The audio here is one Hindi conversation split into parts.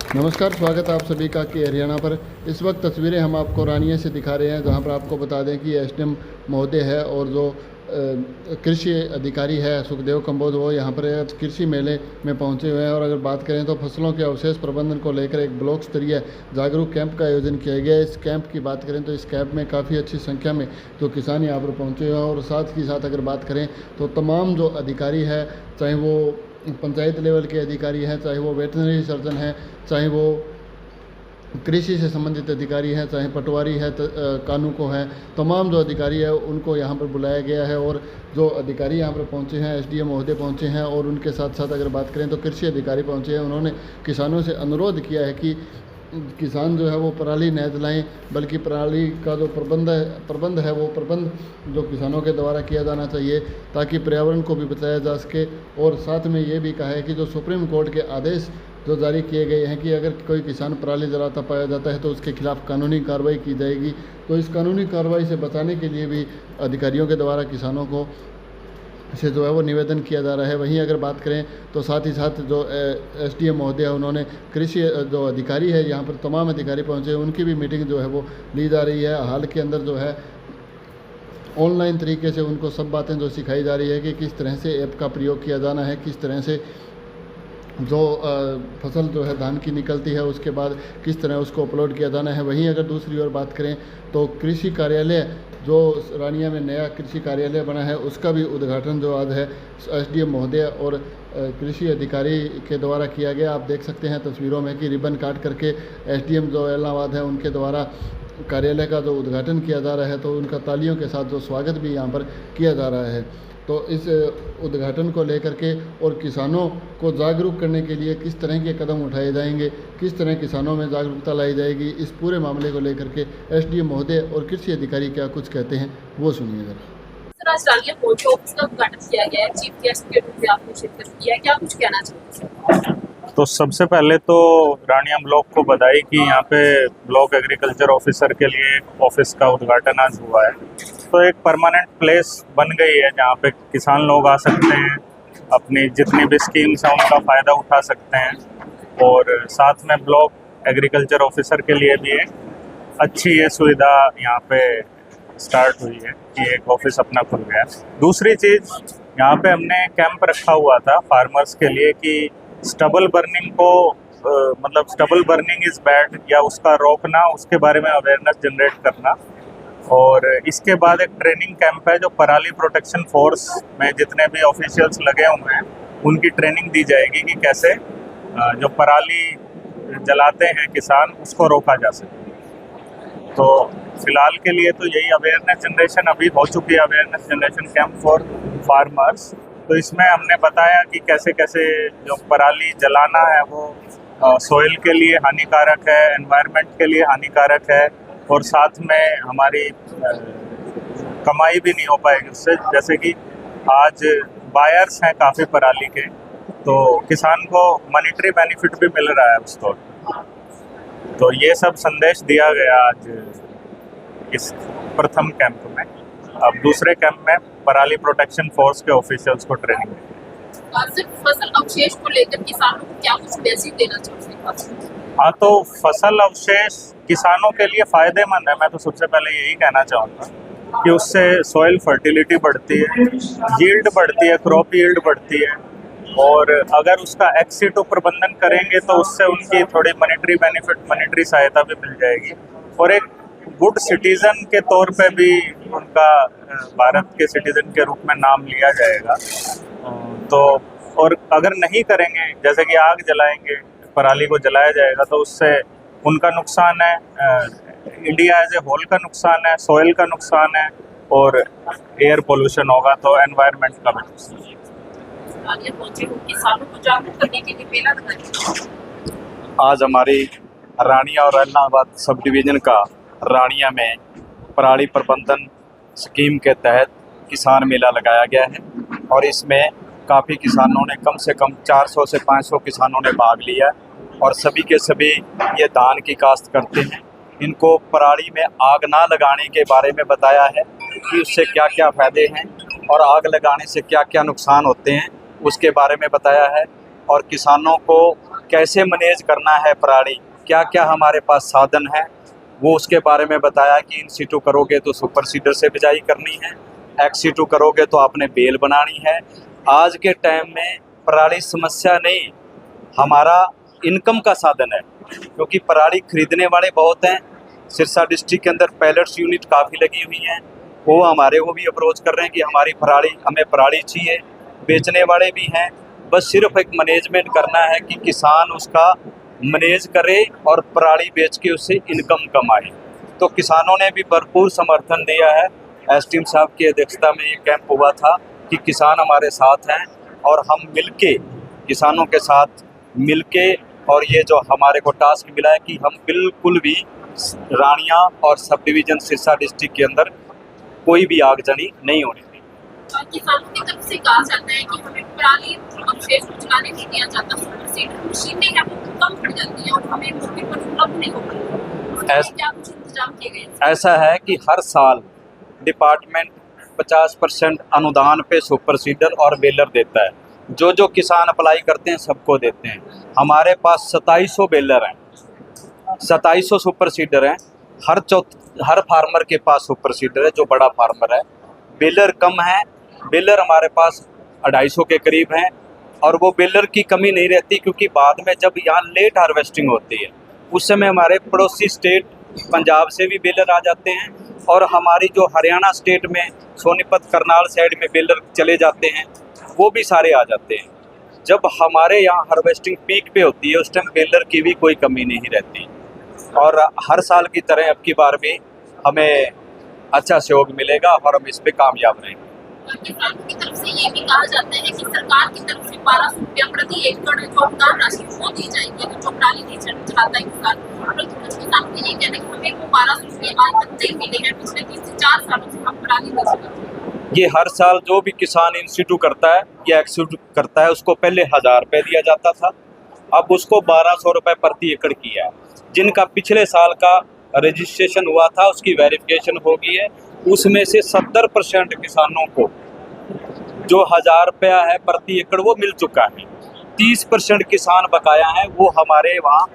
नमस्कार, स्वागत है आप सभी का कि हरियाणा पर। इस वक्त तस्वीरें हम आपको रानिया से दिखा रहे हैं, जहां पर आपको बता दें कि एसडीएम महोदय है और जो कृषि अधिकारी है सुखदेव कंबोज, वो यहां पर कृषि मेले में पहुंचे हुए हैं। और अगर बात करें तो फसलों के अवशेष प्रबंधन को लेकर एक ब्लॉक स्तरीय जागरूक कैंप का आयोजन किया गया है। इस कैंप की बात करें तो इस कैंप में काफ़ी अच्छी संख्या में जो किसान यहाँ पर पहुँचे हुए हैं। और साथ ही साथ अगर बात करें तो तमाम जो अधिकारी है, चाहे वो पंचायत लेवल के अधिकारी हैं, चाहे वो वेटनरी सर्जन हैं, चाहे वो कृषि से संबंधित अधिकारी हैं, चाहे पटवारी है, कानूको है, तमाम जो अधिकारी है उनको यहाँ पर बुलाया गया है। और जो अधिकारी यहाँ पर पहुँचे हैं, एसडीएम महोदय पहुँचे हैं और उनके साथ साथ अगर बात करें तो कृषि अधिकारी पहुँचे हैं। उन्होंने किसानों से अनुरोध किया है कि किसान जो है वो पराली न जलाएं, बल्कि पराली का जो प्रबंध है वो प्रबंध जो किसानों के द्वारा किया जाना चाहिए, ताकि पर्यावरण को भी बचाया जा सके। और साथ में ये भी कहा है कि जो सुप्रीम कोर्ट के आदेश जो जारी किए गए हैं कि अगर कोई किसान पराली जलाता पाया जाता है तो उसके खिलाफ कानूनी कार्रवाई की जाएगी। तो इस कानूनी कार्रवाई से बचाने के लिए भी अधिकारियों के द्वारा किसानों को से जो है वो निवेदन किया जा रहा है। वहीं अगर बात करें तो साथ ही साथ जो एसडीएम महोदय है, उन्होंने कृषि जो अधिकारी है, यहाँ पर तमाम अधिकारी पहुँचे, उनकी भी मीटिंग जो है वो ली जा रही है। हाल के अंदर जो है ऑनलाइन तरीके से उनको सब बातें जो सिखाई जा रही है कि किस तरह से ऐप का प्रयोग किया जाना है, किस तरह से जो फसल जो है धान की निकलती है उसके बाद किस तरह उसको अपलोड किया जाना है। वहीं अगर दूसरी ओर बात करें तो कृषि कार्यालय जो रानिया में नया कृषि कार्यालय बना है, उसका भी उद्घाटन जो आज है एसडीएम महोदय और कृषि अधिकारी के द्वारा किया गया। आप देख सकते हैं तस्वीरों में कि रिबन काट करके एसडीएम जो इलाहाबाद है उनके द्वारा कार्यालय का जो उद्घाटन किया जा रहा है, तो उनका तालियों के साथ जो स्वागत भी यहाँ पर किया जा रहा है। तो इस उद्घाटन को लेकर के और किसानों को जागरूक करने के लिए किस तरह के कदम उठाए जाएंगे, किस तरह किसानों में जागरूकता लाई जाएगी, इस पूरे मामले को लेकर के एसडीएम महोदय और कृषि अधिकारी क्या कुछ कहते हैं वो सुनिए जरा। आज रानिया पोस्ट ऑफिस का उद्घाटन किया गया है, चीफ गेस्ट के रूप में आपने शिरकत किया है, क्या कुछ कहना चाहिए? तो सबसे पहले तो रानिया ब्लॉक को बधाई कि यहाँ पे ब्लॉक एग्रीकल्चर ऑफिसर के लिए ऑफिस का उद्घाटन आज हुआ है। तो एक परमानेंट प्लेस बन गई है जहाँ पे किसान लोग आ सकते हैं, अपनी जितनी भी स्कीम्स हैं उनका फ़ायदा उठा सकते हैं। और साथ में ब्लॉक एग्रीकल्चर ऑफिसर के लिए भी एक अच्छी ये सुविधा यहाँ पे स्टार्ट हुई है कि एक ऑफिस अपना खुल गया। दूसरी चीज़, यहाँ पे हमने कैंप रखा हुआ था फार्मर्स के लिए कि स्टबल बर्निंग को मतलब स्टबल बर्निंग इज़ बैड या उसका रोकना, उसके बारे में अवेयरनेस जनरेट करना। और इसके बाद एक ट्रेनिंग कैंप है जो पराली प्रोटेक्शन फोर्स में जितने भी ऑफिशियल्स लगे हुए हैं उनकी ट्रेनिंग दी जाएगी कि कैसे जो पराली जलाते हैं किसान उसको रोका जा सके। तो फिलहाल के लिए तो यही अवेयरनेस जनरेशन अभी हो चुकी है, awareness generation camp for farmers. तो इसमें हमने बताया कि कैसे कैसे जो पराली जलाना है वो सोइल के लिए हानिकारक है, एनवायरनमेंट के लिए हानिकारक है और साथ में हमारी कमाई भी नहीं हो पाएगी उससे। जैसे कि आज बायर्स हैं काफ़ी पराली के, तो किसान को मॉनेटरी बेनिफिट भी मिल रहा है उसको। तो ये सब संदेश दिया गया आज इस प्रथम कैंप में। अब दूसरे कैंप में पराली प्रोटेक्शन फोर्स के ऑफिशियल्स को ट्रेनिंग देंगे। फसल अवशेष को लेकर किसानों को क्या कुछ मैसेज देना चाहते हैं? हाँ, तो फसल अवशेष किसानों के लिए फ़ायदेमंद है। मैं तो सबसे पहले यही कहना चाहूँगा कि उससे सॉइल फर्टिलिटी बढ़ती है, यील्ड बढ़ती है, क्रॉप यील्ड बढ़ती है। और अगर उसका एक्स सीटू प्रबंधन करेंगे तो उससे उनकी थोड़ी मॉनेटरी बेनिफिट, मॉनेटरी सहायता भी मिल जाएगी। और एक गुड सिटीज़न के तौर पे भी उनका भारत के सिटीज़न के रूप में नाम लिया जाएगा। तो और अगर नहीं करेंगे, जैसे कि आग जलाएंगे, पराली को जलाया जाएगा, तो उससे उनका नुकसान है, इंडिया एज ए होल का नुकसान है, सॉइल का नुकसान है और एयर पोल्यूशन होगा तो एनवायरनमेंट का भी नुकसान है। किसानों को जागरूक करने के लिए मेला लगाया। आज हमारी रानिया और इलाहाबाद सब डिवीज़न का रानिया में पराली प्रबंधन स्कीम के तहत किसान मेला लगाया गया है और इसमें काफ़ी किसानों ने, कम से कम 400 से 500 किसानों ने भाग लिया और सभी के सभी ये धान की काश्त करते हैं। इनको पराली में आग ना लगाने के बारे में बताया है कि उससे क्या क्या फ़ायदे हैं और आग लगाने से क्या क्या नुकसान होते हैं, उसके बारे में बताया है। और किसानों को कैसे मैनेज करना है पराली, क्या क्या हमारे पास साधन है, वो उसके बारे में बताया कि इन सीटू करोगे तो सुपर सीडर से बिजाई करनी है, एक्स सीटू करोगे तो आपने बेल बनानी है। आज के टाइम में पराली समस्या नहीं, हमारा इनकम का साधन है, क्योंकि पराली खरीदने वाले बहुत हैं। सिरसा डिस्ट्रिक्ट के अंदर पैलेट्स यूनिट काफ़ी लगी हुई हैं, वो हमारे को भी अप्रोच कर रहे हैं कि हमारी पराली, हमें पराली चाहिए। बेचने वाले भी हैं, बस सिर्फ एक मैनेजमेंट करना है कि किसान उसका मैनेज करे और पराली बेच के उससे इनकम कमाए। तो किसानों ने भी भरपूर समर्थन दिया है। एसडीएम साहब की अध्यक्षता में ये कैंप हुआ था कि किसान हमारे साथ हैं और हम मिलके, किसानों के साथ मिलके, और ये जो हमारे को टास्क मिला है कि हम बिल्कुल भी रानिया और सब डिवीज़न सिरसा डिस्ट्रिक्ट के अंदर कोई भी आगजनी नहीं होनी चाहिए। किसानों की तरफ से कहा जाता है कि हमें पराली अवशेष चलाने नहीं दिया जाता, सुपर सीडर मशीनें हैं वो कम पड़ जाती हैं और हमें मौके पर उपलब्ध नहीं हो पाती। क्या कुछ इंतजाम किए गए? ऐसा है कि हर साल डिपार्टमेंट 50% अनुदान पे सुपर सीडर और बेलर देता है। जो जो किसान अप्लाई करते हैं सबको देते हैं। हमारे पास 2700 बेलर हैं, 2700 सुपर सीडर हैं। हर फार्मर के पास सुपर सीडर है जो बड़ा फार्मर है। बेलर कम है, बेलर हमारे पास 250 के करीब हैं, और वो बेलर की कमी नहीं रहती, क्योंकि बाद में जब यहाँ लेट हार्वेस्टिंग होती है उस समय हमारे पड़ोसी स्टेट पंजाब से भी बेलर आ जाते हैं, और हमारी जो हरियाणा स्टेट में सोनीपत करनाल साइड में बेलर चले जाते हैं वो भी सारे आ जाते हैं। जब हमारे यहाँ हार्वेस्टिंग पीक पे होती है उस टाइम बेलर की भी कोई कमी नहीं रहती, और हर साल की तरह अब की बार भी हमें अच्छा सहयोग मिलेगा और हम इस पे कामयाब रहेंगे। किसानों की तरफ से ये भी कहा जाता है कि सरकार की तरफ से 1200 रुपया प्रति एकड़ जो अनुदान राशि वो दी जाएगी अगर जो पराली नहीं चलाता है किसान। परंतु कुछ किसानों का ये कहना है कि हमें वो 1200 रुपये आज तक नहीं मिले हैं, पिछले 3 से 4 सालों से हम पराली नहीं चलाते। ये हर साल जो भी किसान इंस्टीट्यूट करता है या एक्सटीट्यूट करता है उसको पहले 1000 रुपये दिया जाता था, अब उसको 1200 रुपये प्रति एकड़ किया है। जिनका पिछले साल का रजिस्ट्रेशन हुआ था उसकी वेरिफिकेशन हो गई है, उसमें से 70% किसानों को जो 1000 रुपया है प्रति एकड़ वो मिल चुका है। 30% किसान बकाया हैं, वो हमारे वहाँ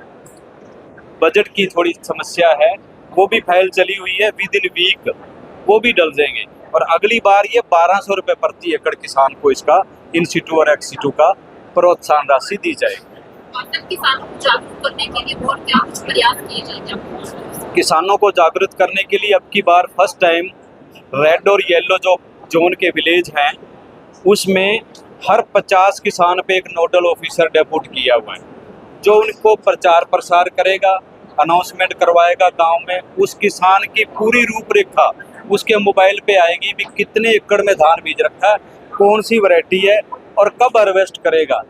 बजट की थोड़ी समस्या है, वो भी फाइल चली हुई है, विद इन वीक वो भी डल जाएंगे, और अगली बार ये 1200 रुपये प्रति एकड़ किसान को इसका इंस्टीट्यूट और एक्सटीट्यूट का प्रोत्साहन राशि दी जाएगी। किसानों को जागरूक करने के लिए और क्या कुछ प्रयास किए जाएंगे? किसानों को जागरूक करने के लिए अब की बार फर्स्ट टाइम रेड और येलो जो जोन के विलेज हैं उसमें हर 50 किसान पे एक नोडल ऑफिसर डेप्यूट किया हुआ है, जो उनको प्रचार प्रसार करेगा, अनाउंसमेंट करवाएगा गांव में। उस किसान की पूरी रूपरेखा उसके मोबाइल पे आएगी भी कितने एकड़ में धान बीज रखा है, कौन सी वैरायटी है और कब हार्वेस्ट करेगा,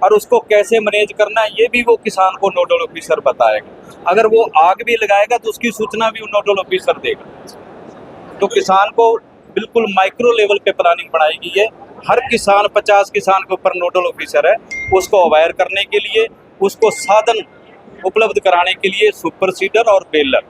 और उसको कैसे मैनेज करना है ये भी वो किसान को नोडल ऑफिसर बताएगा। अगर वो आग भी लगाएगा तो उसकी सूचना भी वो नोडल ऑफिसर देगा। तो किसान को बिल्कुल माइक्रो लेवल पे प्लानिंग बनाई गई है। हर किसान 50 किसान के ऊपर नोडल ऑफिसर है, उसको अवेयर करने के लिए, उसको साधन उपलब्ध कराने के लिए सुपर सीडर और बेलर,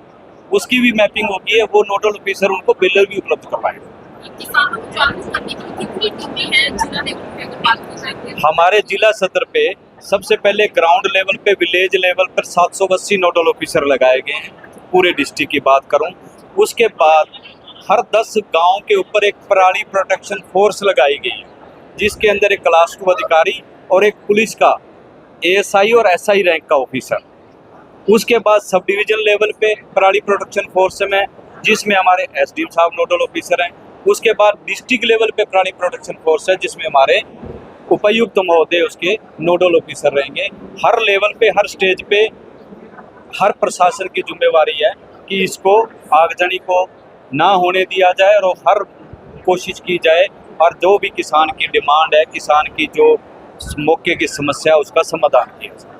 उसकी भी मैपिंग होगी है, वो नोडल ऑफिसर उनको बेलर भी उपलब्ध करवाएंगे। किसानों को जागरूक करने के लिए कितनी टीमें हैं जिला लेवल पे अगर बात की जाए? हमारे जिला सदर पे सबसे पहले ग्राउंड लेवल पे, विलेज लेवल पर 780 नोडल ऑफिसर लगाए गए हैं। पूरे डिस्ट्रिक्ट की बात करूं, उसके बाद हर 10 गांव के ऊपर एक पराली प्रोटेक्शन फोर्स लगाई गई है, जिसके अंदर एक क्लास 2 अधिकारी और एक पुलिस का एएसआई और एसआई रैंक का ऑफिसर। उसके बाद सब डिवीजन लेवल पे पराली प्रोटेक्शन फोर्स में, जिसमें हमारे एसडीएम साहब नोडल ऑफिसर हैं। उसके बाद डिस्ट्रिक्ट लेवल पे पराली प्रोटेक्शन फोर्स है, जिसमें हमारे उपायुक्त महोदय उसके नोडल ऑफिसर रहेंगे। हर लेवल पे, हर स्टेज पे, हर प्रशासन की जिम्मेवारी है कि इसको आगजनी को ना होने दिया जाए और हर कोशिश की जाए, और जो भी किसान की डिमांड है, किसान की जो मौके की समस्या है उसका समाधान किया जाए।